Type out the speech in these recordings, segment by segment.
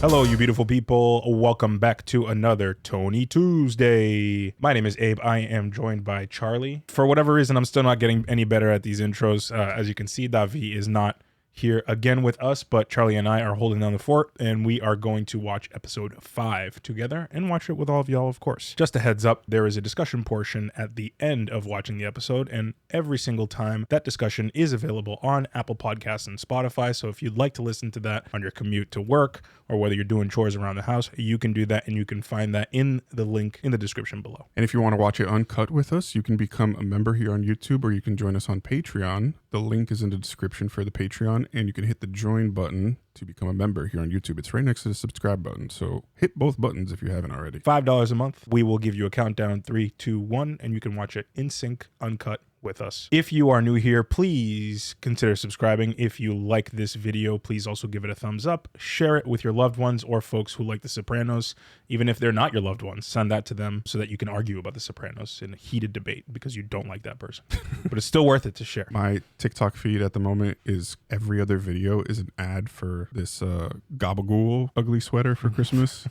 Hello, you beautiful people. Welcome back to another Tony Tuesday. My name is Abe. I am joined by Charlie. For whatever reason, I'm still not getting any better at these intros. As you can see, Davi is not here again with us, but Charlie and I are holding down the fort, and we are going to watch episode 5 together and watch it with all of y'all, of course. Just a heads up, there is a discussion portion at the end of watching the episode, and every single time that discussion is available on Apple Podcasts and Spotify, so if you'd like to listen to that on your commute to work, or whether you're doing chores around the house, you can do that, and you can find that in the link in the description below. And if you want to watch it uncut with us, you can become a member here on YouTube, or you can join us on Patreon. The link is in the description for the Patreon, and you can hit the join button to become a member here on YouTube. It's right next to the subscribe button, so hit both buttons if you haven't already. $5 a month. We will give you a countdown, 3, 2, 1, and you can watch it in sync, uncut, with us. If you are new here, please consider subscribing. If you like this video, please also give it a thumbs up. Share it with your loved ones or folks who like The Sopranos. Even if they're not your loved ones, send that to them so that you can argue about The Sopranos in a heated debate because you don't like that person. But it's still worth it to share. My TikTok feed at the moment is every other video is an ad for this Gabagool ugly sweater for Christmas.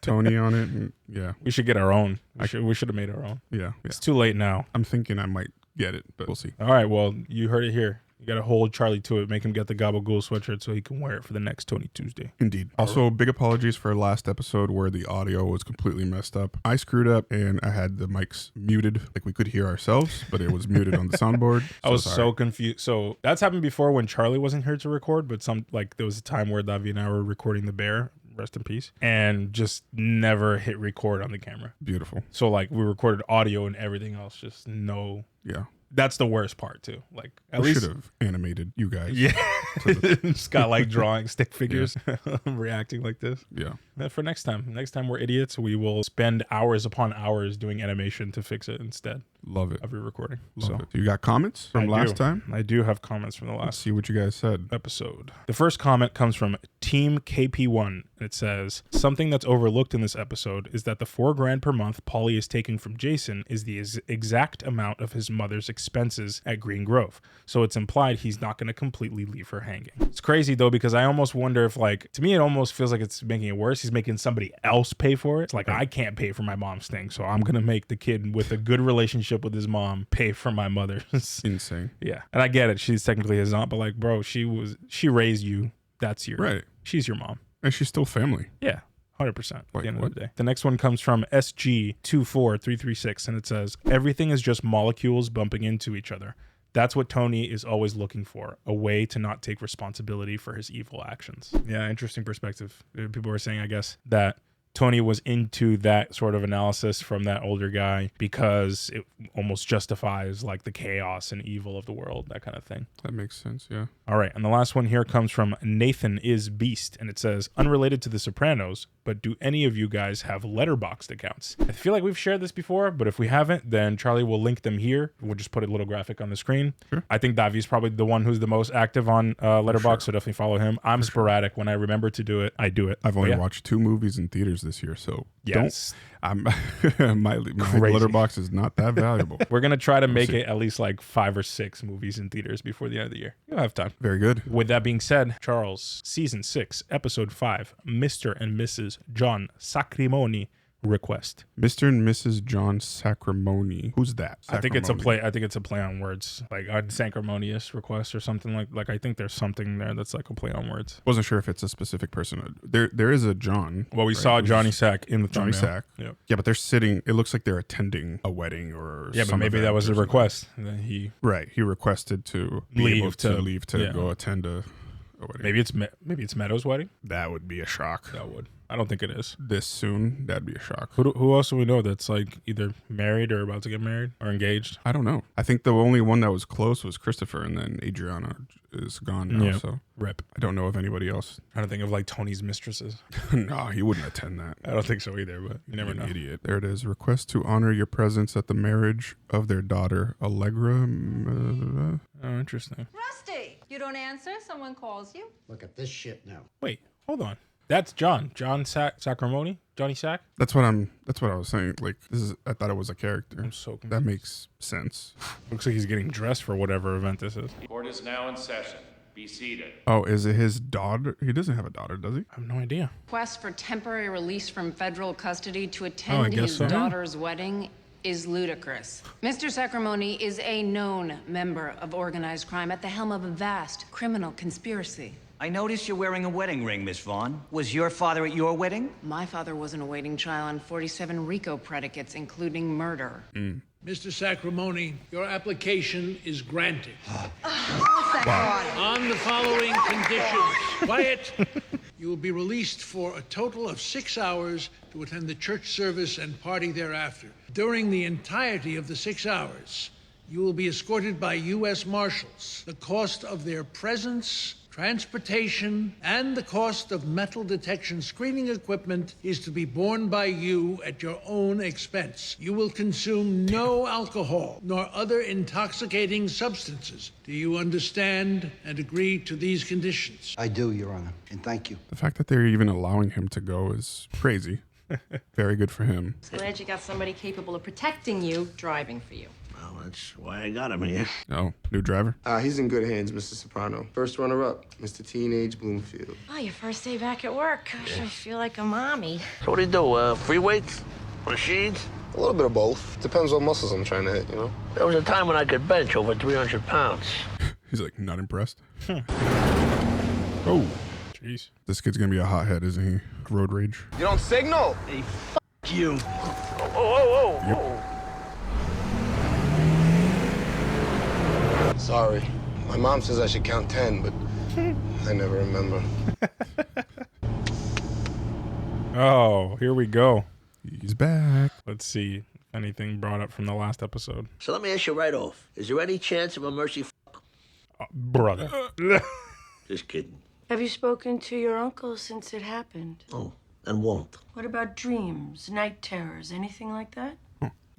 Tony on it. And yeah. We should get our own. We should have made our own. Yeah. It's too late now. I'm thinking I might get it, but we'll see. All right, well, you heard it here. You got to hold Charlie to it. Make him get the Gabagool sweatshirt so he can wear it for the next Tony Tuesday. Indeed. Also, big apologies for last episode where the audio was completely messed up. I screwed up and I had the mics muted. Like we could hear ourselves, but it was muted on the soundboard. I was so confused. So that's happened before when Charlie wasn't here to record, but there was a time where Davi and I were recording The Bear, rest in peace, and just never hit record on the camera. Beautiful. So like we recorded audio and everything else, just no. Yeah. That's the worst part too. Like at we least should have animated you guys. Yeah. Just got like drawing stick figures reacting like this. Yeah. For next time. Next time we're idiots, we will spend hours upon hours doing animation to fix it instead. Love it. Of re-recording. So you got comments from last time? I do have comments from the last. Let's see what you guys said. Episode. The first comment comes from Team KP1. It says, something that's overlooked in this episode is that the $4,000 per month Paulie is taking from Jason is the exact amount of his mother's expenses at Green Grove. So it's implied he's not going to completely leave her hanging. It's crazy though, because I almost wonder if to me, it almost feels like it's making it worse. He's making somebody else pay for it. It's like, I can't pay for my mom's thing. So I'm going to make the kid with a good relationship with his mom pay for my mother's. Insane. Yeah. And I get it. She's technically his aunt, but like, bro, she raised you. That's your, right. She's your mom. And she's still family. Yeah. 100% at the end of the day. The next one comes from SG24336, and it says, everything is just molecules bumping into each other. That's what Tony is always looking for, a way to not take responsibility for his evil actions. Yeah, interesting perspective. People were saying, I guess, that Tony was into that sort of analysis from that older guy because it almost justifies like the chaos and evil of the world, that kind of thing. That makes sense, yeah. All right, and the last one here comes from Nathan is Beast, and it says, unrelated to The Sopranos, but do any of you guys have Letterboxd accounts? I feel like we've shared this before, but if we haven't, then Charlie will link them here. We'll just put a little graphic on the screen. Sure. I think Davi's probably the one who's the most active on Letterboxd, so definitely follow him. I'm sporadic. When I remember to do it, I do it. I've only watched 2 movies in theaters this year, so yes. My Letterboxd is not that valuable. We're going to try to make it at least like 5 or 6 movies in theaters before the end of the year. You'll have time. Very good. With that being said, Charles, Season 6, Episode 5, Mr. and Mrs. John Sacrimoni request. Mr. and Mrs. John Sacrimoni. Who's that? I think it's a play. I think it's a play on words, like a sanctimonious request or something like. I think there's something there that's like a play on words. Wasn't sure if it's a specific person. There is a John. Well, we saw Johnny Sack in the Johnny Sack. Yep. Yeah, but they're sitting. It looks like they're attending a wedding or but maybe that was a request. He requested to leave to go attend a wedding. Maybe it's Meadow's wedding. That would be a shock. That would. I don't think it is. This soon, that'd be a shock. Who else do we know that's like either married or about to get married or engaged? I don't know. I think the only one that was close was Christopher, and then Adriana is gone now. Yeah. So rip. I don't know of anybody else. I don't think of like Tony's mistresses. No, he wouldn't attend that. I don't think so either, but you never know. Idiot. There it is. Request to honor your presence at the marriage of their daughter, Allegra. Oh, interesting. Rusty, you don't answer. Someone calls you. Look at this shit now. Wait, hold on. That's John Sacrimoni, Johnny Sack. That's what I was saying. Like I thought it was a character. I'm so confused. That makes sense. Looks like he's getting dressed for whatever event this is. Court is now in session. Be seated. Oh, is it his daughter? He doesn't have a daughter, does he? I have no idea. Request for temporary release from federal custody to attend guess his so. daughter's wedding is ludicrous. Mr. Sacrimoni is a known member of organized crime at the helm of a vast criminal conspiracy. I noticed you're wearing a wedding ring, Miss Vaughn. Was your father at your wedding? My father wasn't awaiting trial on 47 RICO predicates, including murder. Mr. Sacrimoni, your application is granted. Thank God. On the following conditions. Quiet. You will be released for a total of 6 hours to attend the church service and party thereafter. During the entirety of the 6 hours, you will be escorted by U.S. Marshals. The cost of their presence, transportation, and the cost of metal detection screening equipment is to be borne by you at your own expense. You will consume no alcohol nor other intoxicating substances. Do you understand and agree to these conditions? I do, Your Honor, and thank you. The fact that they're even allowing him to go is crazy. Very good for him. Glad you got somebody capable of protecting you, driving for you. Well, that's why I got him here. Oh, new driver? He's in good hands, Mr. Soprano. First runner-up, Mr. Teenage Bloomfield. Oh, your first day back at work. Gosh, I feel like a mommy. So what do you do, free weights? Machines? A little bit of both. Depends what muscles I'm trying to hit, you know? There was a time when I could bench over 300 pounds. He's like, not impressed. Oh, jeez. This kid's gonna be a hothead, isn't he? Road rage. You don't signal! Hey, you. Whoa. Yep. Sorry. My mom says I should count 10, but I never remember. Oh, here we go. He's back. Let's see if anything brought up from the last episode. So let me ask you right off. Is there any chance of a mercy Brother. Just kidding. Have you spoken to your uncle since it happened? Oh, and won't. What about dreams, night terrors, anything like that?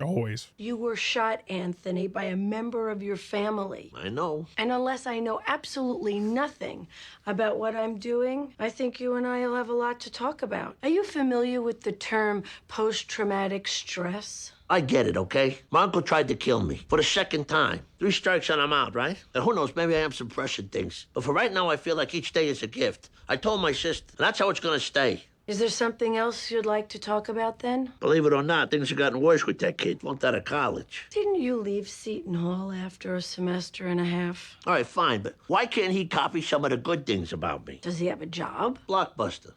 Always. You were shot, Anthony, by a member of your family. I know. And unless I know absolutely nothing about what I'm doing, I think you and I will have a lot to talk about. Are you familiar with the term post-traumatic stress? I get it, okay? My uncle tried to kill me for the second time. 3 strikes and I'm out, right? And who knows, maybe I am suppressing things. But for right now, I feel like each day is a gift. I told my sister, and that's how it's gonna stay. Is there something else you'd like to talk about then? Believe it or not, things have gotten worse with that kid. Won't out of college. Didn't you leave Seton Hall after a semester and a half? All right, fine, but why can't he copy some of the good things about me? Does he have a job? Blockbuster.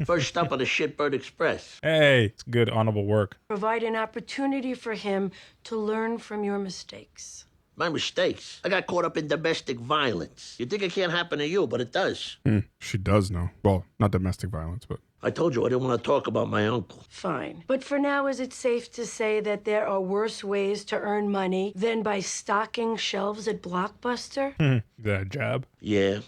First stop on the Shitbird Express. Hey, it's good, honorable work. Provide an opportunity for him to learn from your mistakes. My mistakes. I got caught up in domestic violence. You think it can't happen to you, but it does. She does know. Well, not domestic violence, but... I told you I didn't want to talk about my uncle. Fine. But for now, is it safe to say that there are worse ways to earn money than by stocking shelves at Blockbuster? That jab. Yeah,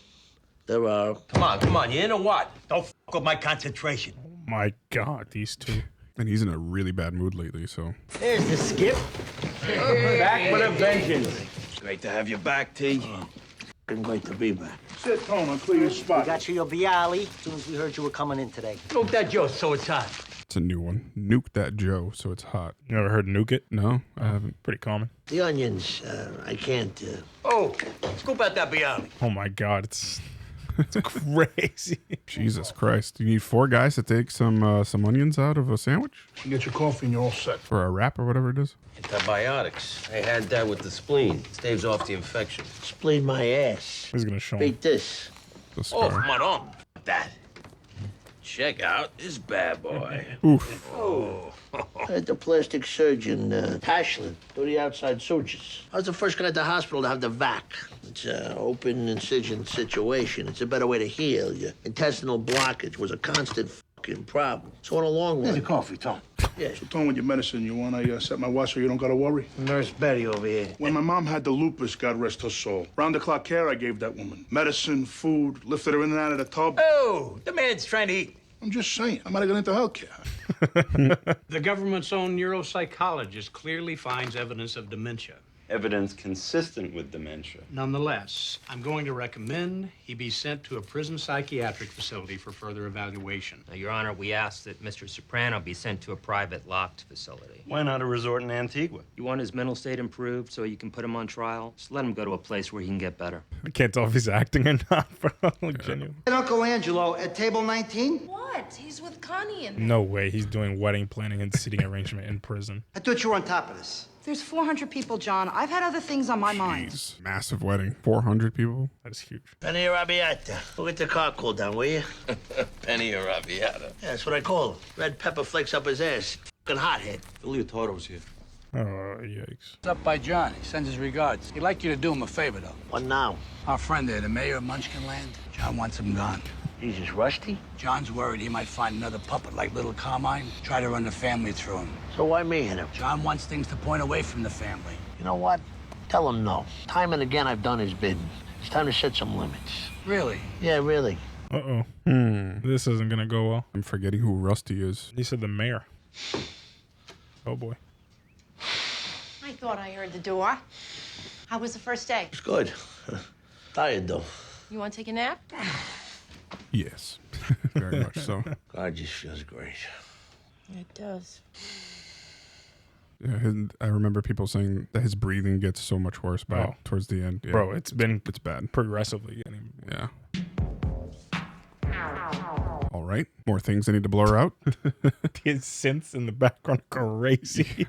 there are. Come on, you in or what? Don't f with my concentration. My God, these two. And he's in a really bad mood lately, so... There's the skip. Back with a vengeance. Great to have you back, T. Great to be back. Sit down and clear your spot. Got you your Bialy as soon as we heard you were coming in today. Smoke that Joe so it's hot. It's a new one. Nuke that Joe, so it's hot. You ever heard nuke it? No, I haven't. Pretty common. The onions, I can't. Oh, scoop out that Bialy. Oh my God, it's crazy. Jesus Christ. You need 4 guys to take some onions out of a sandwich? You get your coffee and you're all set. For a wrap or whatever it is? Antibiotics. I had that with the spleen. Staves off the infection. Spleen my ass. He's gonna show him. Beat this. The Oh, scar. come on. That. Check out this bad boy. Oof. I had the plastic surgeon, Tashlin, do the outside sutures. I was the first guy at the hospital to have the VAC. It's an open incision situation. It's a better way to heal. Your intestinal blockage was a constant fucking problem. So in the long run... Here's your coffee, Tom. Yeah. So, Tom, with your medicine, you want I set my watch so you don't gotta worry? Nurse Betty over here. When my mom had the lupus, God rest her soul, round-the-clock care I gave that woman. Medicine, food, lifted her in and out of the tub. Oh, the man's trying to eat. I'm just saying, I might have got into healthcare. The government's own neuropsychologist clearly finds evidence of dementia. Evidence consistent with dementia. Nonetheless, I'm going to recommend he be sent to a prison psychiatric facility for further evaluation. Now, Your Honor, we ask that Mr. Soprano be sent to a private locked facility. Why not a resort in Antigua? You want his mental state improved so you can put him on trial? Just let him go to a place where he can get better. I can't tell if he's acting or not, bro. Genuine. And Uncle Angelo at table 19? What? He's with Connie and... No way he's doing wedding planning and seating arrangement in prison. I thought you were on top of this. There's 400 people, John. I've had other things on my mind. Jeez. Massive wedding. 400 people. That is huge. Penny arrabbiata. Go get the car cooled down, will you? Penny arrabbiata. Yeah, that's what I call him. Red pepper flakes up his ass. Fucking hothead. Julio Toro's here. Oh, yikes. It's up by John. He sends his regards. He'd like you to do him a favor, though. What now? Our friend there, the mayor of Munchkinland, John wants him gone. Jesus, Rusty? John's worried he might find another puppet like little Carmine, try to run the family through him. So why me hit him? John wants things to point away from the family. You know what? Tell him no. Time and again I've done his bidding. It's time to set some limits. Really? Yeah, really. Uh-oh. This isn't gonna go well. I'm forgetting who Rusty is. He said the mayor. Oh, boy. I thought I heard the door. How was the first day? It's good. Tired, though. You want to take a nap? Yes. Very much so. God just feels great. It does. Yeah, I remember people saying that his breathing gets so much worse towards the end. Yeah. Bro, it's bad. Progressively getting Yeah. All right. More things I need to blur out. His synths in the background crazy.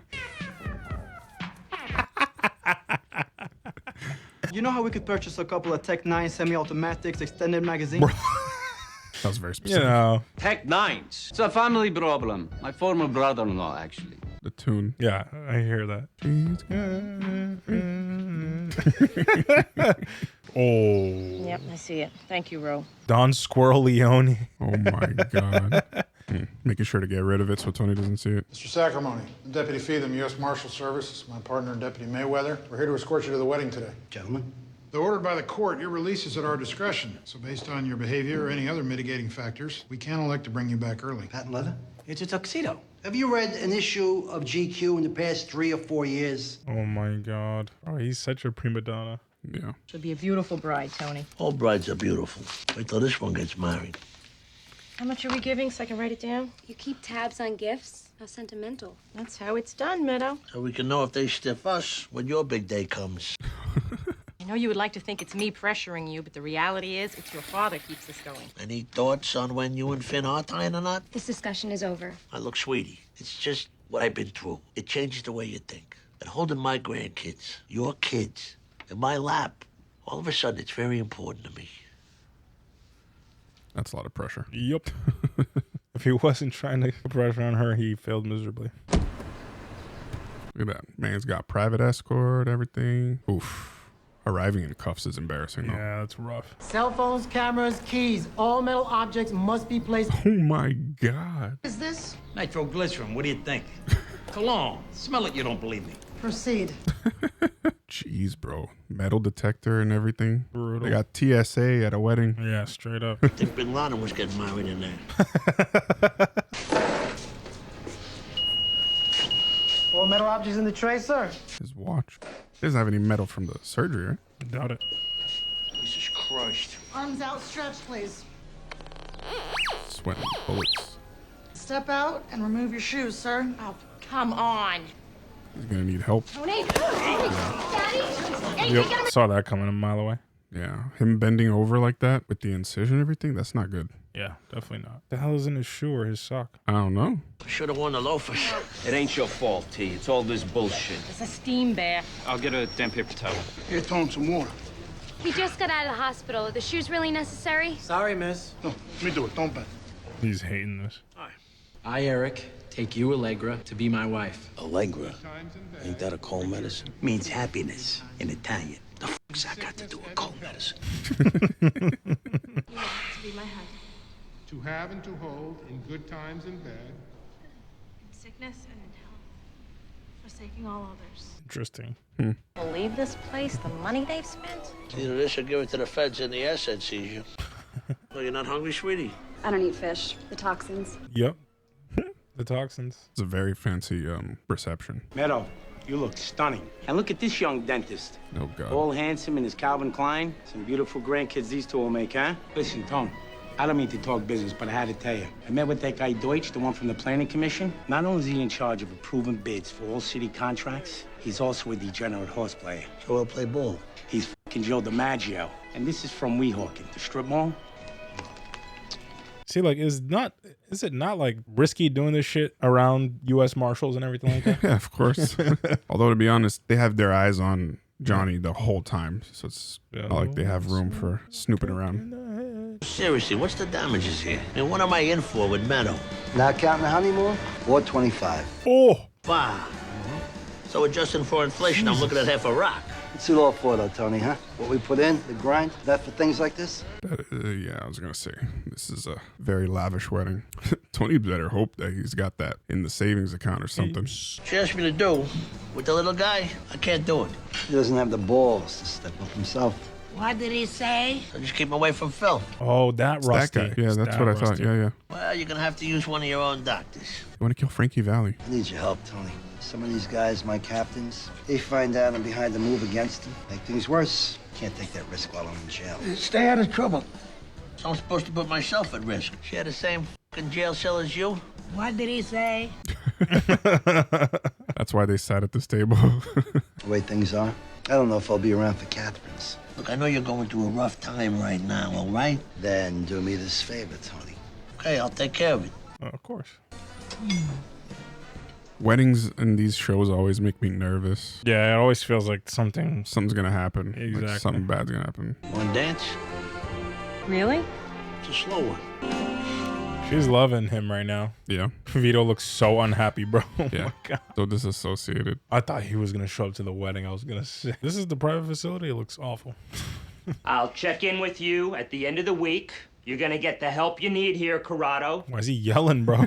You know how we could purchase a couple of Tech 9 semi-automatics extended magazines? That was very specific. You know. Tech 9s. It's a family problem. My former brother-in-law, actually. The tune. Yeah, I hear that. Oh. Yep, I see it. Thank you, Ro. Don Squirrel Leone. Oh my God. Making sure to get rid of it so Tony doesn't see it. Mr. Sacrimoni, I'm Deputy Feetham, U.S. Marshal Service. This is my partner, Deputy Mayweather. We're here to escort you to the wedding today. Gentlemen. Though ordered by the court, your release is at our discretion. So based on your behavior or any other mitigating factors, we can elect to bring you back early. Patent leather? It's a tuxedo. Have you read an issue of GQ in the past 3 or 4 years? Oh my God. Oh, he's such a prima donna. Yeah. She'll be a beautiful bride, Tony. All brides are beautiful. Wait till this one gets married. How much are we giving so I can write it down? You keep tabs on gifts? How sentimental. That's how it's done, Meadow. So we can know if they stiff us when your big day comes. I know you would like to think it's me pressuring you, but the reality is it's your father keeps us going. Any thoughts on when you and Finn are tying a knot? This discussion is over. Now, look, sweetie, it's just what I've been through. It changes the way you think. And holding my grandkids, your kids, in my lap, all of a sudden, it's very important to me. That's a lot of pressure. Yep. If he wasn't trying to put pressure on her, he failed miserably. Look at that. Man's got private escort, everything. Oof. Arriving in cuffs is embarrassing, though. Yeah, that's rough. Cell phones, cameras, keys, all metal objects must be placed. Oh my God. Is this? Nitroglycerin, what do you think? Cologne. Smell it, you don't believe me. Proceed. Jeez, bro. Metal detector and everything. Brutal. They got TSA at a wedding. Yeah, straight up. I think Bin Laden was getting married in there. All metal objects in the tray, sir. His watch. He doesn't have any metal from the surgery, right? Doubt it. Jesus Christ. Arms outstretched, please. Sweating bullets. Step out and remove your shoes, sir. Oh, come on. He's gonna need help. Tony! Daddy! Hey, Yep. Saw that coming a mile away. Yeah. Him bending over like that with the incision and everything, that's not good. Yeah, definitely not. The hell is in his shoe or his sock? I don't know. Should have worn the loafers. It ain't your fault, T. It's all this bullshit. It's a steam bath. I'll get a damp paper towel. Here, throw him some water. He just got out of the hospital. Are the shoes really necessary? Sorry, miss. No, let me do it. Don't bend. He's hating this. I, Eric, take you, Allegra, to be my wife. Allegra? Ain't that a cold medicine? Means happiness in Italian. The fuck's that got to do with cold medicine? You want to be my husband. To have and to hold in good times and bad. In sickness and in health. Forsaking all others. Interesting. Believe this place, the money they've spent? Either this or give it to the feds in the asset seizure. Well, you're not hungry, sweetie? I don't eat fish. The toxins. Yep. the toxins. It's a very fancy reception. Meadow, you look stunning. And look at this young dentist. Oh, God. All handsome in his Calvin Klein. Some beautiful grandkids these two will make, huh? Listen, Tone, I don't mean to talk business, but I had to tell you. I met with that guy Deutsch, the one from the Planning Commission. Not only is he in charge of approving bids for all city contracts, he's also a degenerate horse player. So I'll play ball. He's f***ing Joe DiMaggio. And this is from Weehawken, the strip mall. See, like, is it not like risky doing this shit around U.S. Marshals and everything like that? Yeah, of course. Although, to be honest, they have their eyes on Johnny the whole time. So it's not like they have room for snooping around. Seriously, what's the damages here? And what am I in for with Meadow? Not counting the honeymoon, $425. Oh! Wow. So adjusting for inflation, I'm looking at half a rock. What's it all for, though, Tony, huh? What we put in, the grind, that for things like this? Yeah, I was going to say, this is a very lavish wedding. Tony better hope that he's got that in the savings account or something. She asked me to do with the little guy, I can't do it. He doesn't have the balls to step up himself. What did he say? So just keep away from Phil. Oh, that It's Rusty. that guy. Yeah, that's what I thought. Yeah. Well, you're gonna have to use one of your own doctors. You want to kill Frankie Valli? I need your help, Tony. Some of these guys, my captains, they find out I'm behind the move against them. Make things worse. Can't take that risk while I'm in jail. Stay out of trouble. So I'm supposed to put myself at risk. She had the same fucking jail cell as you. What did he say? That's why they sat at this table. The way things are, I don't know if I'll be around for Catherine's. Look, I know you're going through a rough time right now, all right? Then do me this favor, Tony. Okay, I'll take care of it. Of course. Weddings and these shows always make me nervous. Yeah, it always feels like something's gonna happen. Exactly. Like something bad's gonna happen. One dance? Really? It's a slow one. She's loving him right now. Yeah. Vito looks so unhappy, bro. Oh Yeah. my God. So disassociated. I thought he was going to show up to the wedding. I was going to say, this is the private facility. It looks awful. I'll check in with you at the end of the week. You're gonna get the help you need here, Corrado. Why is he yelling, bro?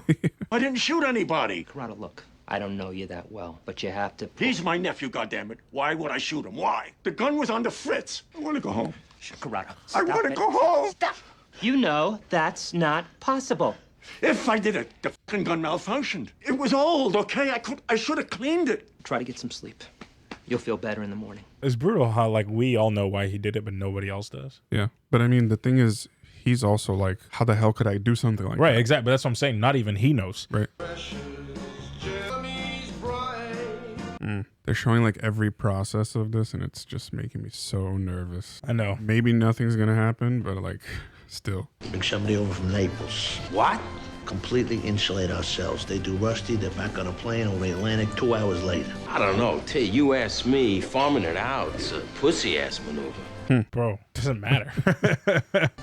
I didn't shoot anybody. Corrado, look, I don't know you that well, but you have to... He's my nephew, goddammit. Why would I shoot him? Why? The gun was on the fritz. I want to go home. Corrado, I want to go home. Stop. You know that's not possible. If I did it, the fucking gun malfunctioned. It was old, okay? I should have cleaned it. Try to get some sleep. You'll feel better in the morning. It's brutal how, like, we all know why he did it, but nobody else does. Yeah. But I mean, the thing is, he's also like, how the hell could I do something like that? Right, exactly. But that's what I'm saying. Not even he knows. Right. They're showing like every process of this, and it's just making me so nervous. I know. Maybe nothing's gonna happen, but like, still. Bring somebody over from Naples. What? Completely insulate ourselves. They do Rusty, they're back on a plane over the Atlantic 2 hours later. I don't know, T. You ask me, farming it out is a pussy-ass maneuver. Bro, doesn't matter.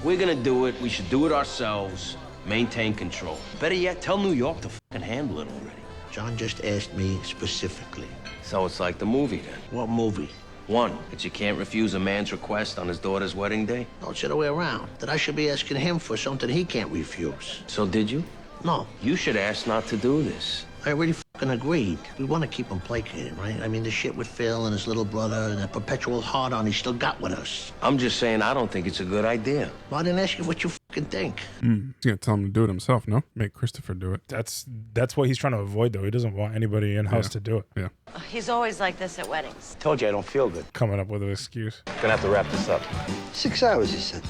We're gonna do it. We should do it ourselves. Maintain control. Better yet, tell New York to fucking handle it already. John just asked me specifically. So it's like the movie then. What movie? One, that you can't refuse a man's request on his daughter's wedding day. No, it's the other way around. That I should be asking him for something he can't refuse. So did you? No. You should ask not to do this. I already fucking agreed. We want to keep him placated, right? I mean, the shit with Phil and his little brother and that perpetual hard-on he's still got with us. I'm just saying I don't think it's a good idea. Well, I didn't ask you what you fucking think. He's gonna tell him to do it himself, no? Make Christopher do it. That's what he's trying to avoid, though. He doesn't want anybody in-house to do it. Yeah. He's always like this at weddings. Told you I don't feel good. Coming up with an excuse. Gonna have to wrap this up. 6 hours, he said.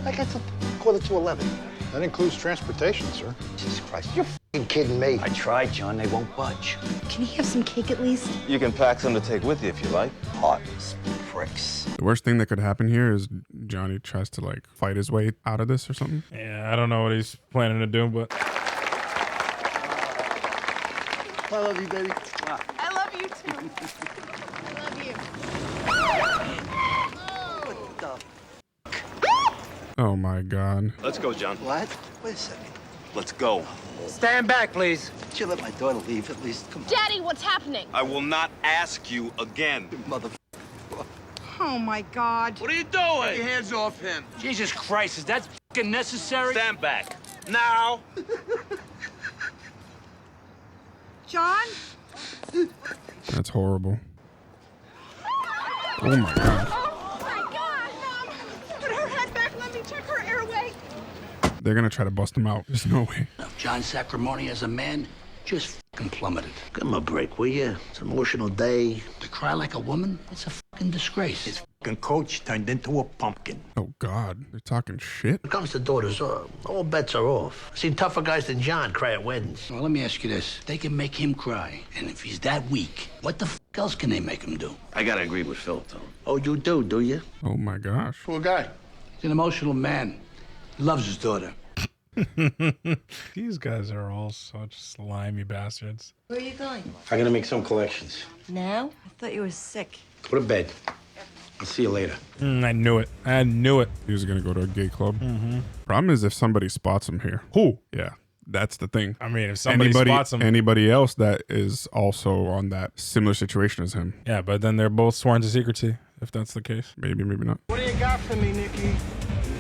I got till 11:15. That includes transportation, sir. Jesus Christ, you're f***ing kidding me. I tried, John. They won't budge. Can he have some cake at least? You can pack some to take with you if you like. Heartless pricks. The worst thing that could happen here is Johnny tries to like fight his way out of this or something. Yeah, I don't know what he's planning to do, but... I love you, baby. I love you too. I love you. What the? Oh my God. Let's go, John. What? Wait a second. Let's go. Stand back, please. Did you let my daughter leave at least? Come on. Daddy, what's happening? I will not ask you again. Mother. Oh my God. What are you doing? Get your hands off him. Jesus Christ, is that fucking necessary? Stand back. Now. John? That's horrible. Oh my God. Oh my God, Mom! Put her head back. Let me check her airway. They're gonna try to bust him out. There's no way. John Sacrimoni as a man, just fucking plummeted. Give him a break, will you? It's an emotional day. To cry like a woman, it's a fucking disgrace. His fucking coach turned into a pumpkin. Oh, God. They're talking shit. When it comes to daughters, all bets are off. I've seen tougher guys than John cry at weddings. Well, let me ask you this. They can make him cry, and if he's that weak, what the else can they make him do? I gotta agree with Phil, Tom. Oh, you do you? Oh, my gosh. Poor guy. He's an emotional man. He loves his daughter. These guys are all such slimy bastards. Where are you going? I gotta make some collections. Now? I thought you were sick. Go to bed. I'll see you later. I knew it. I knew it. He was going to go to a gay club. Mm-hmm. Problem is if somebody spots him here. Who? Yeah. That's the thing. I mean, if somebody spots him. Anybody else that is also on that similar situation as him. Yeah, but then they're both sworn to secrecy, if that's the case. Maybe, maybe not. What do you got for me, Nikki?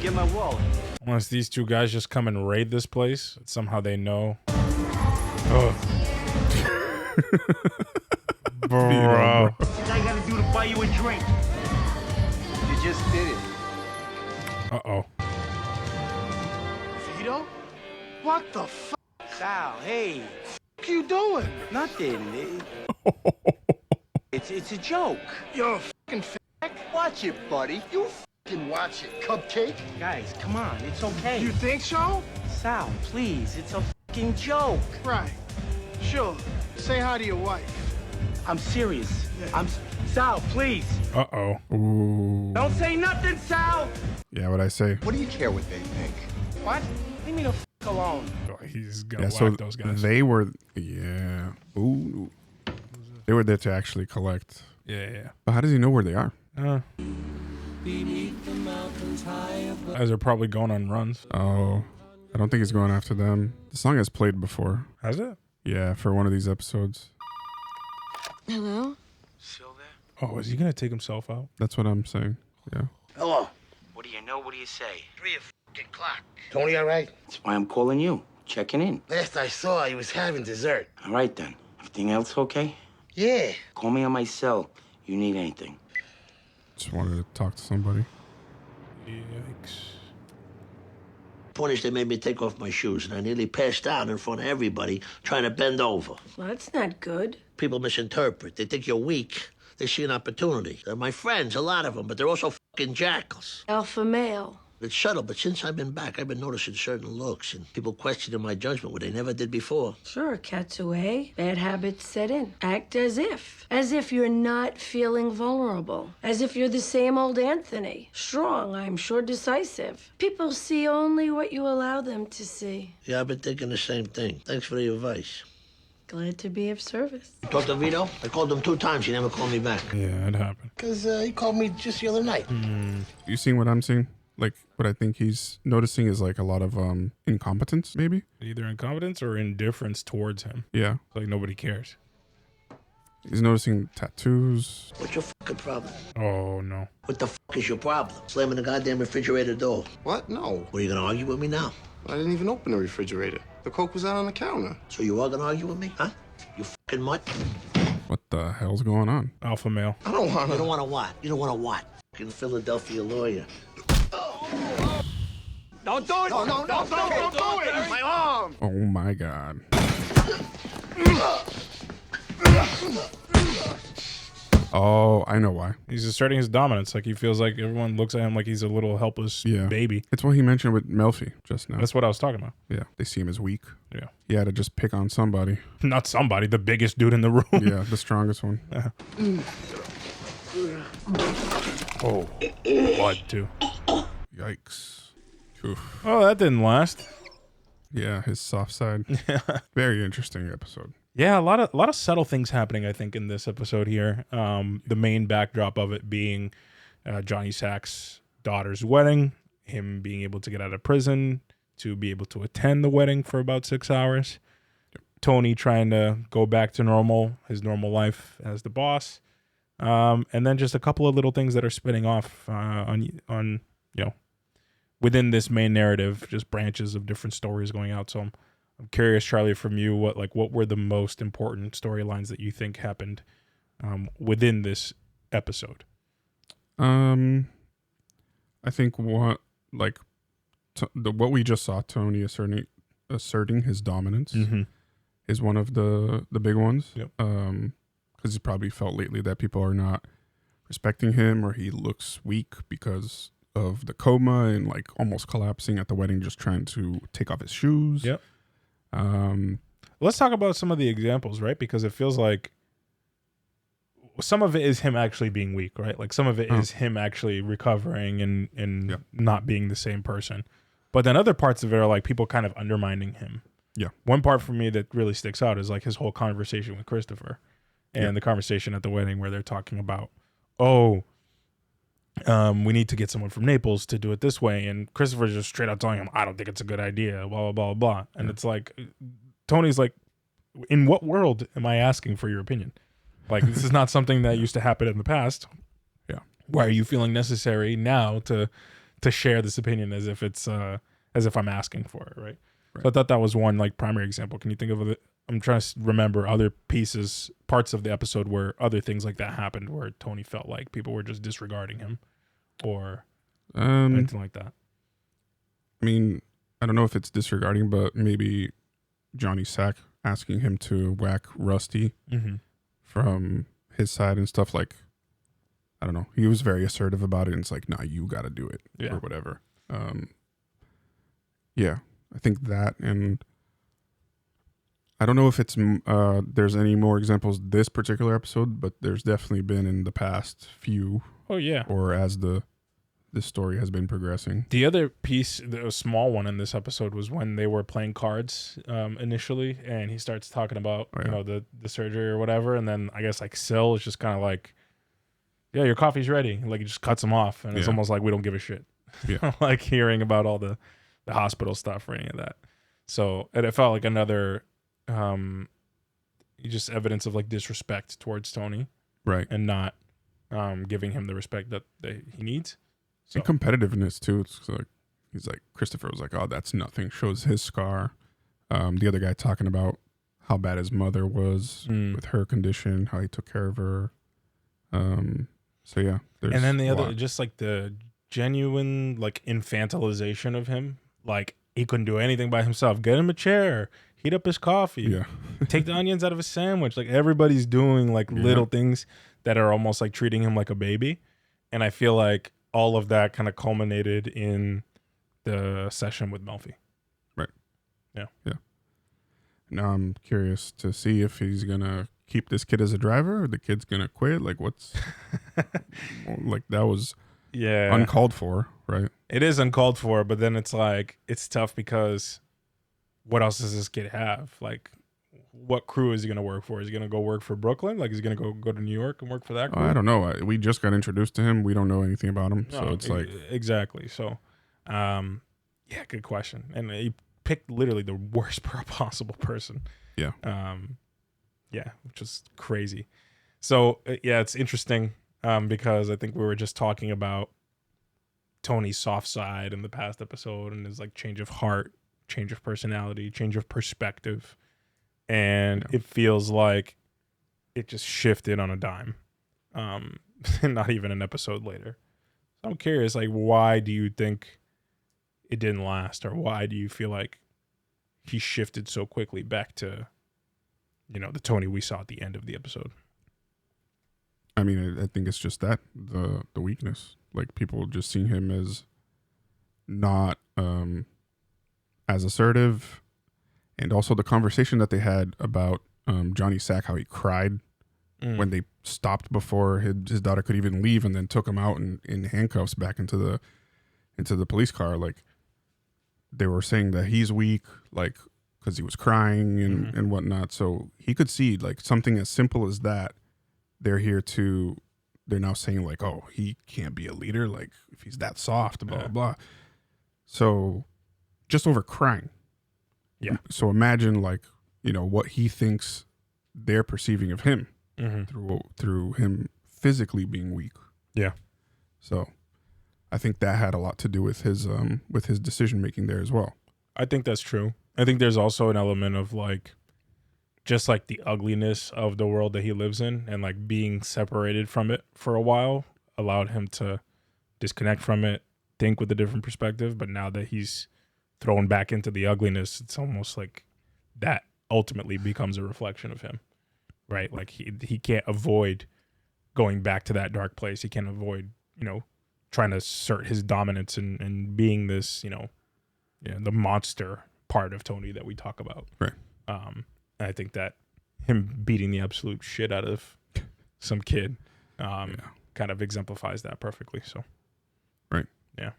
Get my wallet. Unless these two guys just come and raid this place, somehow they know. Oh. Bro. What I gotta do to buy you a drink? You just did it. Uh-oh. Vito? What the f***? Sal, hey. What you doing? Nothing. It's a joke. You're a fucking fag. Watch it, buddy. You fucking watch it, cupcake. Guys, come on. It's okay. You think so? Sal, please. It's a fucking joke. Right. Sure. Say hi to your wife. I'm serious. Sal, please. Uh-oh. Ooh. Don't say nothing, Sal. Yeah, what I say. What do you care what they think? What? Leave me the f*** alone. Oh, he's gonna Yeah, whack so those guys. they were, yeah. Ooh. They were there to actually collect. Yeah. But how does he know where they are? Guys are probably going on runs. Oh, I don't think he's going after them. The song has played before. Has it? Yeah, for one of these episodes. Hello? Still there? Oh, is he gonna take himself out? That's what I'm saying. Yeah. Hello. What do you know? What do you say? 3:00. Tony, all right? That's why I'm calling you. Checking in. Last I saw, he was having dessert. All right, then. Everything else okay? Yeah. Call me on my cell. You need anything. Just wanted to talk to somebody. Yikes. Point is, they made me take off my shoes, and I nearly passed out in front of everybody trying to bend over. Well, that's not good. People misinterpret. They think you're weak. They see an opportunity. They're my friends, a lot of them, but they're also fucking jackals. Alpha male. It's subtle, but since I've been back, I've been noticing certain looks, and people questioning my judgment, what they never did before. Sure, cat's away. Bad habits set in. Act as if. As if you're not feeling vulnerable. As if you're the same old Anthony. Strong, I'm sure, decisive. People see only what you allow them to see. Yeah, I've been thinking the same thing. Thanks for the advice. Glad to be of service. You talked to Vito? I called him 2 times. He never called me back. Yeah, it happened. Because he called me just the other night. You seeing what I'm seeing? Like, what I think he's noticing is like a lot of incompetence, maybe? Either incompetence or indifference towards him. Yeah. Like nobody cares. He's noticing tattoos. What's your fucking problem? Oh, no. What the fuck is your problem? Slamming the goddamn refrigerator door. What? No. What, are you gonna argue with me now? I didn't even open the refrigerator. The Coke was out on the counter. So you are gonna argue with me, huh? You fucking mutt? What the hell's going on? Alpha male. I don't want to. You don't wanna what? You don't wanna what? Fucking Philadelphia lawyer. Don't do it! No, don't do it! My arm! Oh my God. Oh, I know why. He's asserting his dominance. Like he feels like everyone looks at him like he's a little helpless baby. It's what he mentioned with Melfi just now. That's what I was talking about. Yeah, they see him as weak. Yeah. He had to just pick on somebody. Not somebody, the biggest dude in the room. Yeah, the strongest one. Oh, blood too. Yikes. Oof. Oh, that didn't last. Yeah, his soft side. Very interesting episode. Yeah, a lot of subtle things happening, I think, in this episode here. The main backdrop of it being Johnny Sack's daughter's wedding, him being able to get out of prison to be able to attend the wedding for about 6 hours. Yep. Tony trying to go back to his normal life as the boss. And then just a couple of little things that are spinning off on within this main narrative, just branches of different stories going out. So I'm curious, Charlie, from you, what were the most important storylines that you think happened within this episode? I think what we just saw, Tony asserting his dominance, is one of the big ones. Yep. Because he probably felt lately that people are not respecting him, or he looks weak because of the coma and like almost collapsing at the wedding, just trying to take off his shoes. Yep. Let's talk about some of the examples, right? Because it feels like some of it is him actually being weak, right? Like some of it is him actually recovering and not being the same person. But then other parts of it are like people kind of undermining him. Yeah. One part for me that really sticks out is like his whole conversation with Christopher and the conversation at the wedding where they're talking about, we need to get someone from Naples to do it this way. And Christopher's just straight out telling him, I don't think it's a good idea, blah, blah, blah, blah. And it's like, Tony's like, in what world am I asking for your opinion? Like, this is not something that used to happen in the past. Yeah. Why are you feeling necessary now to share this opinion as if it's, as if I'm asking for it, right? So I thought that was one like primary example. Can you think of it? I'm trying to remember other parts of the episode where other things like that happened, where Tony felt like people were just disregarding him or anything like that. I mean, I don't know if it's disregarding, but maybe Johnny Sack asking him to whack Rusty from his side and stuff. Like, I don't know. He was very assertive about it, and it's like, nah, you got to do it or whatever. Yeah, I think that, and I don't know if it's there's any more examples this particular episode, but there's definitely been in the past few. Oh yeah. Or as this story has been progressing. The other piece, the small one in this episode, was when they were playing cards initially, and he starts talking about you know the surgery or whatever, and then I guess like Syl is just kind of like, yeah, your coffee's ready. Like he just cuts him off, and it's almost like we don't give a shit. Yeah. Like hearing about all the hospital stuff or any of that. So and it felt like another just evidence of like disrespect towards Tony, right? And not giving him the respect that he needs. So. And competitiveness too. It's like he's like, Christopher was like, oh, that's nothing. Shows his scar. The other guy talking about how bad his mother was with her condition, how he took care of her. So yeah, and then the other, just like the genuine like infantilization of him. Like he couldn't do anything by himself. Get him a chair, heat up his coffee, take the onions out of his sandwich. Like everybody's doing like little things that are almost like treating him like a baby. And I feel like all of that kind of culminated in the session with Melfi. Right. Yeah. Yeah. Now I'm curious to see if he's gonna keep this kid as a driver or the kid's gonna quit. Like what's like that was uncalled for, right? It is uncalled for, but then it's like it's tough because what else does this kid have? Like what crew is he gonna work for? Is he gonna go work for Brooklyn? Like is he gonna go to New York and work for that crew? I don't know. We just got introduced to him. We don't know anything about him. So it's like exactly. So yeah, good question. And he picked literally the worst possible person. Yeah. Yeah, which is crazy. So yeah, it's interesting because I think we were just talking about Tony's soft side in the past episode and his like change of heart, change of personality, change of perspective. And it feels like it just shifted on a dime. Not even an episode later. So I'm curious, like, why do you think it didn't last? Or why do you feel like he shifted so quickly back to, you know, the Tony we saw at the end of the episode? I mean, I think it's just that, the weakness. Like, people just seeing him as not as assertive. And also the conversation that they had about Johnny Sack, how he cried when they stopped before his daughter could even leave, and then took him out in handcuffs back into the police car. Like, they were saying that he's weak, like, because he was crying and whatnot. So he could see, like, something as simple as that. They're now saying, like, oh, he can't be a leader, like, if he's that soft, blah, blah, blah. So just over crying. Yeah. So imagine, like, you know, what he thinks they're perceiving of him through him physically being weak. Yeah. So I think that had a lot to do with his decision making there as well. I think that's true. I think there's also an element of like, just like the ugliness of the world that he lives in, and like being separated from it for a while allowed him to disconnect from it, think with a different perspective. But now that he's thrown back into the ugliness, it's almost like that ultimately becomes a reflection of him, right? Like he can't avoid going back to that dark place. He can't avoid, trying to assert his dominance and being this, the monster part of Tony that we talk about. Right. And I think that him beating the absolute shit out of some kid kind of exemplifies that perfectly. So, right. Yeah.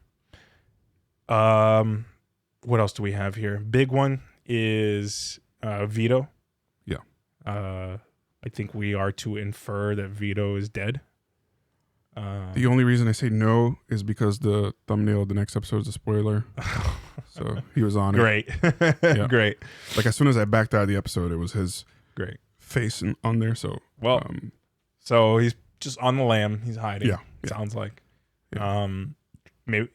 What else do we have here? Big one is Vito. Yeah. I think we are to infer that Vito is dead. The only reason I say no is because the thumbnail of the next episode is a spoiler. So he was on Great. it. Yeah. Great. Like as soon as I backed out of the episode, it was his great face on there. So so he's just on the lam. He's hiding. Yeah. Sounds like. Yeah. Maybe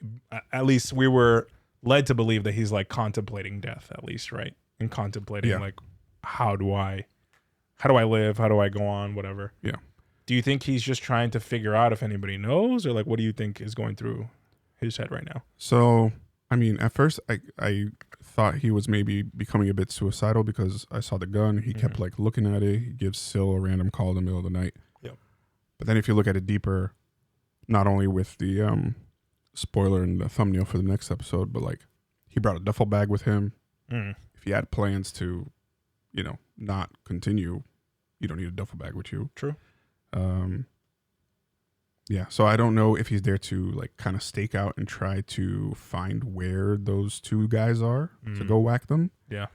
at least we were led to believe that he's like contemplating death, at least, right? And contemplating like how do I live? How do I go on? Whatever. Yeah. Do you think he's just trying to figure out if anybody knows, or like what do you think is going through his head right now? So, I mean, at first I thought he was maybe becoming a bit suicidal because I saw the gun. He kept like looking at it. He gives Syl a random call in the middle of the night. Yep. But then if you look at it deeper, not only with the spoiler and the thumbnail for the next episode, but like he brought a duffel bag with him. If he had plans to, not continue, you don't need a duffel bag with you. True. Yeah, so I don't know if he's there to like kind of stake out and try to find where those two guys are to go whack them. Yeah.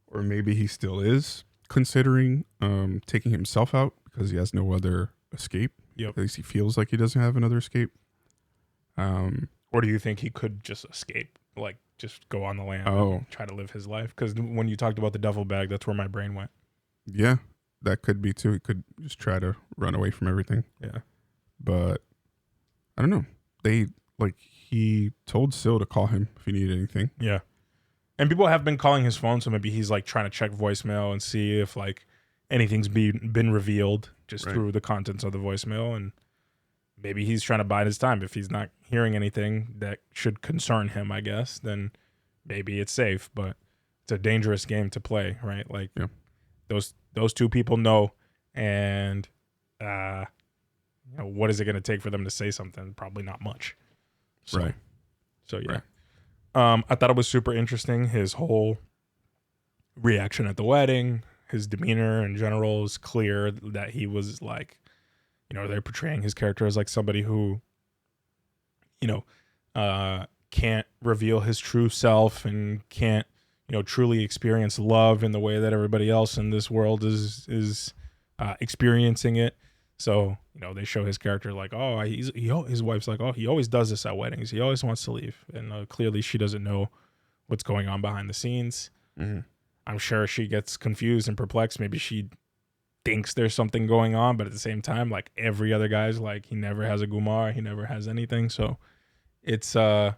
Or maybe he still is considering taking himself out because he has no other escape. Yep. At least he feels like he doesn't have another escape. Or do you think he could just escape, like just go on the lam and try to live his life? Because when you talked about the duffel bag, that's where my brain went. Yeah, that could be too. He could just try to run away from everything. Yeah. But I don't know. He told Syl to call him if he needed anything. Yeah. And people have been calling his phone, so maybe he's like trying to check voicemail and see if like anything's been revealed just through the contents of the voicemail. And maybe he's trying to bide his time. If he's not hearing anything that should concern him, I guess, then maybe it's safe. But it's a dangerous game to play, right? Like those two people know, and what is it going to take for them to say something? Probably not much. So, right. So yeah. Right. I thought it was super interesting. His whole reaction at the wedding, his demeanor in general is clear that he was like, they're portraying his character as like somebody who, can't reveal his true self and can't, truly experience love in the way that everybody else in this world is experiencing it. So, they show his character like, his wife's like, he always does this at weddings. He always wants to leave. And clearly she doesn't know what's going on behind the scenes. Mm-hmm. I'm sure she gets confused and perplexed. Maybe she thinks there's something going on, but at the same time, like every other guy's like, he never has a Gumar. He never has anything. So it's an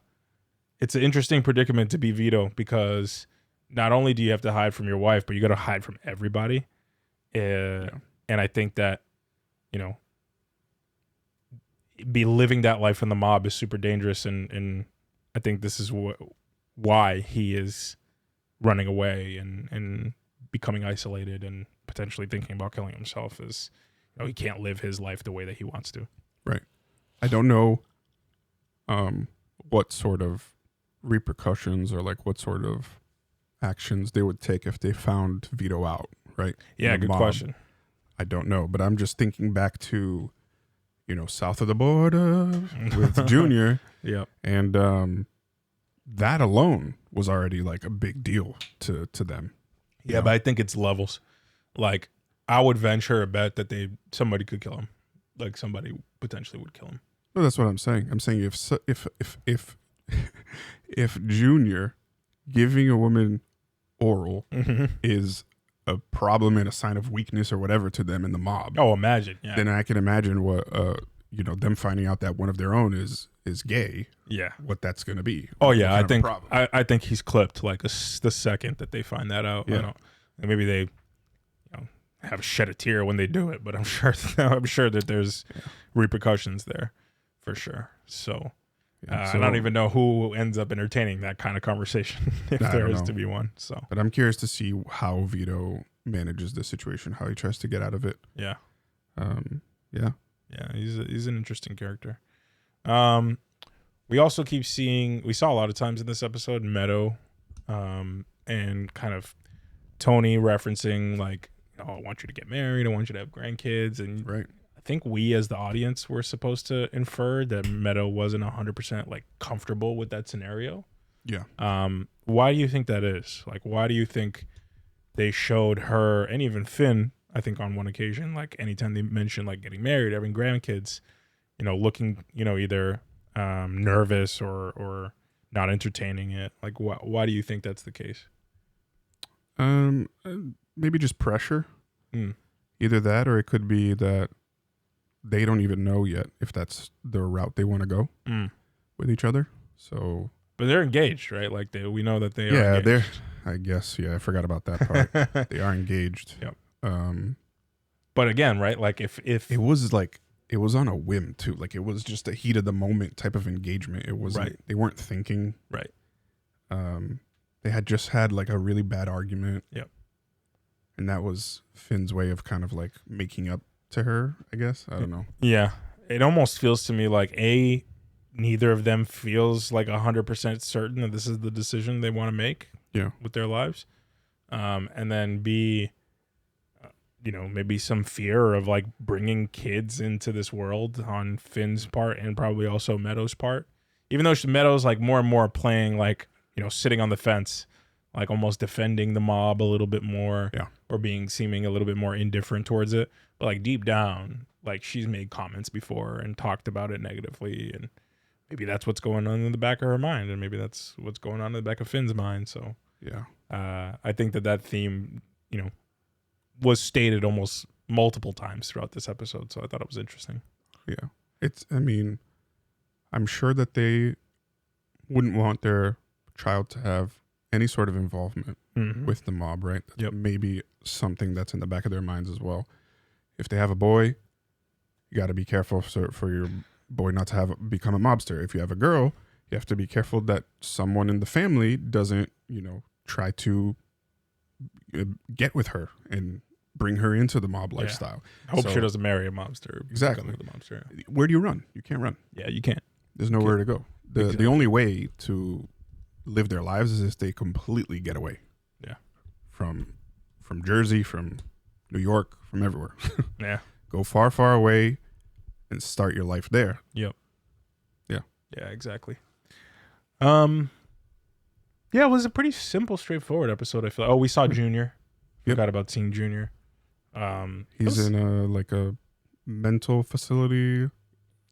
interesting predicament to be Vito, because not only do you have to hide from your wife, but you got to hide from everybody. And I think that, be living that life in the mob is super dangerous. And I think this is why he is running away and becoming isolated and potentially thinking about killing himself, is, he can't live his life the way that he wants to. Right. I don't know what sort of repercussions or like what sort of actions they would take if they found Vito out, right? Yeah, good question. I don't know, but I'm just thinking back to, south of the border with Junior. Yeah. And that alone was already like a big deal to them. Yeah, but I think it's levels. Like, I would venture a bet that somebody could kill him. Like, somebody potentially would kill him. No, that's what I'm saying. I'm saying if Junior giving a woman oral is a problem and a sign of weakness or whatever to them in the mob. Oh, imagine. Yeah. Then I can imagine what them finding out that one of their own is gay. Yeah. What that's going to be. Oh yeah, I think he's clipped like the second that they find that out. Yeah. And maybe they have shed a tear when they do it, but I'm sure that there's repercussions there for sure. So Yeah, I don't even know who ends up entertaining that kind of conversation if I there don't is know. to be one. So, but I'm curious to see how Vito manages this situation, how he tries to get out of it. yeah. Yeah. Yeah, he's an interesting character. We also keep seeing, we saw a lot of times in this episode, Meadow, and kind of Tony referencing like, oh, I want you to get married, I want you to have grandkids, and right. I think we as the audience were supposed to infer that Meadow wasn't 100% like comfortable with that scenario. Yeah. Why do you think that is? Like, why do you think they showed her, and even Finn, I think on one occasion, like anytime they mentioned like getting married, having grandkids, looking, either nervous or not entertaining it. Like, why do you think that's the case? Maybe just pressure. Mm. Either that, or it could be that they don't even know yet if that's the route they want to go with each other. So, but they're engaged, right? Like we know that they are. Yeah, engaged. I guess. Yeah, I forgot about that part. They are engaged. Yep. But again, right? Like if it was like, it was on a whim too. Like it was just a heat of the moment type of engagement. It wasn't. Right. They weren't thinking. Right. They had just had like a really bad argument. Yep. And that was Finn's way of kind of like making up to her, I guess. I don't know. Yeah. It almost feels to me like neither of them feels like 100% certain that this is the decision they want to make. Yeah. With their lives. And then B, maybe some fear of like bringing kids into this world on Finn's part and probably also Meadow's part. Even though Meadow's like more and more playing like, sitting on the fence, like almost defending the mob a little bit more, or seeming a little bit more indifferent towards it. But like deep down, like she's made comments before and talked about it negatively, and maybe that's what's going on in the back of her mind, and maybe that's what's going on in the back of Finn's mind. So yeah, I think that theme, was stated almost multiple times throughout this episode. So I thought it was interesting. Yeah, I'm sure that they wouldn't want their child to have any sort of involvement with the mob, right? That's maybe something that's in the back of their minds as well. If they have a boy, you got to be careful for your boy not to become a mobster. If you have a girl, you have to be careful that someone in the family doesn't, try to get with her and bring her into the mob lifestyle. I hope she doesn't marry a mobster. Exactly. The mobster. Where do you run? You can't run. Yeah, you can't. There's nowhere to go. The only way to live their lives is if they completely get away. Yeah. From Jersey, from New York, from everywhere. Yeah. Go far, far away and start your life there. Yep. Yeah. Yeah, exactly. Yeah, it was a pretty simple, straightforward episode. I feel. Oh, we saw Junior. Forgot about seeing Junior. He's in a mental facility.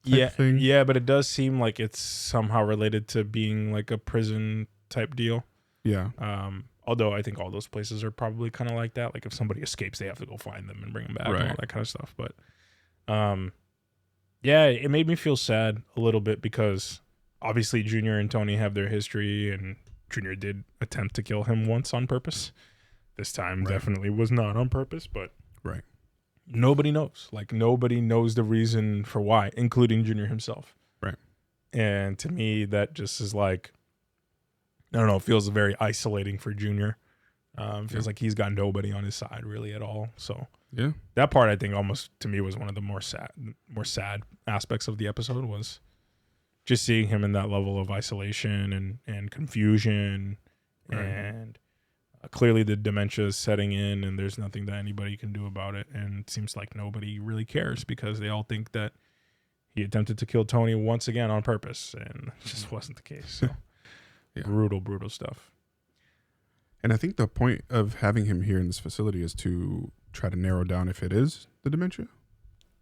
Thing. Yeah, but it does seem like it's somehow related to being like a prison type deal. Yeah. Although I think all those places are probably kind of like that. Like if somebody escapes, they have to go find them and bring them back and all that kind of stuff. But, yeah, it made me feel sad a little bit because obviously Junior and Tony have their history, and Junior did attempt to kill him once on purpose. This time definitely was not on purpose, but nobody knows. Like nobody knows the reason for why, including Junior himself. Right. And to me, that just is like, I don't know, it feels very isolating for Junior. Feels like he's got nobody on his side really at all. So yeah, that part I think almost to me was one of the more sad aspects of the episode, was just seeing him in that level of isolation and confusion, and clearly the dementia is setting in, and there's nothing that anybody can do about it. And it seems like nobody really cares because they all think that he attempted to kill Tony once again on purpose, and it just wasn't the case. So brutal stuff. And I think the point of having him here in this facility is to try to narrow down if it is the dementia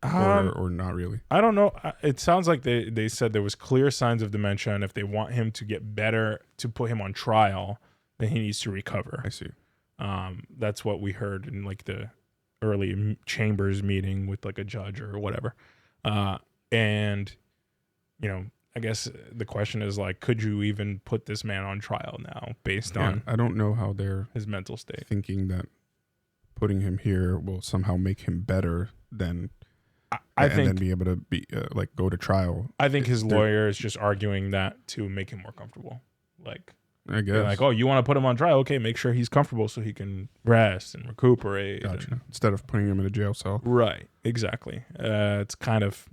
or not really. I don't know. It sounds like they said there was clear signs of dementia, and if they want him to get better, to put him on trial, then he needs to recover. I see. That's what we heard in like the early chambers meeting with like a judge or whatever. And, I guess the question is like, could you even put this man on trial now based on I don't know how they're his mental state, thinking that putting him here will somehow make him better than I and think then be able to be like go to trial. I think his lawyer is just arguing that to make him more comfortable. Like, I guess. like, oh, you want to put him on trial? Okay, make sure he's comfortable so he can rest and recuperate. Gotcha. Instead of putting him in a jail cell. Right. Exactly. It's kind of,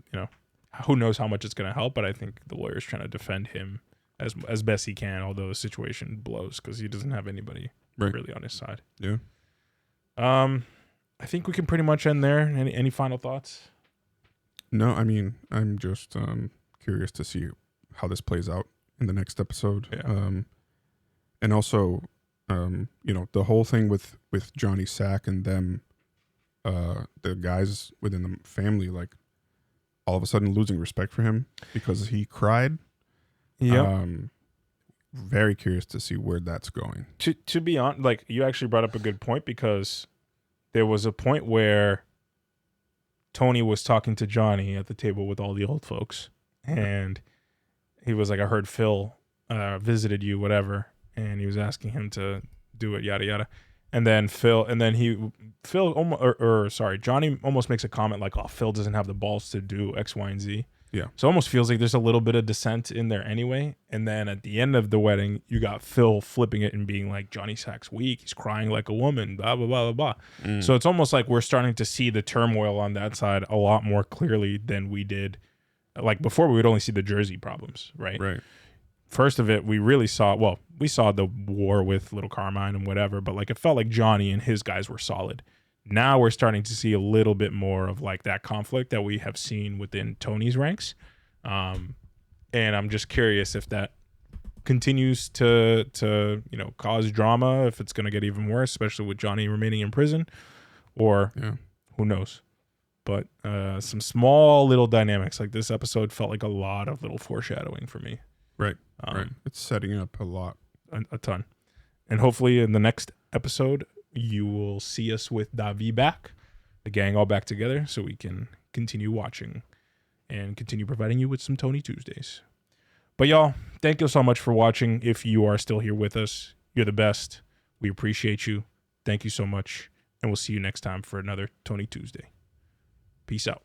who knows how much it's going to help, but I think the lawyer's trying to defend him as best he can, although the situation blows because he doesn't have anybody really on his side. Yeah. I think we can pretty much end there. Any final thoughts? No, I mean, I'm just curious to see how this plays out in the next episode. Yeah. And also, the whole thing with Johnny Sack and them, the guys within the family, like all of a sudden losing respect for him because he cried. Yeah. Very curious to see where that's going. To be honest, like you actually brought up a good point because there was a point where Tony was talking to Johnny at the table with all the old folks, and he was like, "I heard Phil visited you, whatever," and he was asking him to do it, yada yada. And then Johnny almost makes a comment like, "Oh, Phil doesn't have the balls to do X, Y, and Z." Yeah. So it almost feels like there's a little bit of dissent in there anyway. And then at the end of the wedding, you got Phil flipping it and being like, Johnny Sack's weak. He's crying like a woman, blah, blah, blah, blah, blah. So it's almost like we're starting to see the turmoil on that side a lot more clearly than we did. Like before, we would only see the Jersey problems, right? Right. First of it, we really saw, we saw the war with Little Carmine and whatever, but like it felt like Johnny and his guys were solid. Now we're starting to see a little bit more of like that conflict that we have seen within Tony's ranks. And I'm just curious if that continues to cause drama, if it's going to get even worse, especially with Johnny remaining in prison, or who knows. But some small little dynamics, like this episode felt like a lot of little foreshadowing for me. Right. Right. It's setting up a lot. A ton. And hopefully in the next episode, you will see us with Davi back, the gang all back together, so we can continue watching and continue providing you with some Tony Tuesdays. But y'all, thank you so much for watching. If you are still here with us, you're the best. We appreciate you. Thank you so much. And we'll see you next time for another Tony Tuesday. Peace out.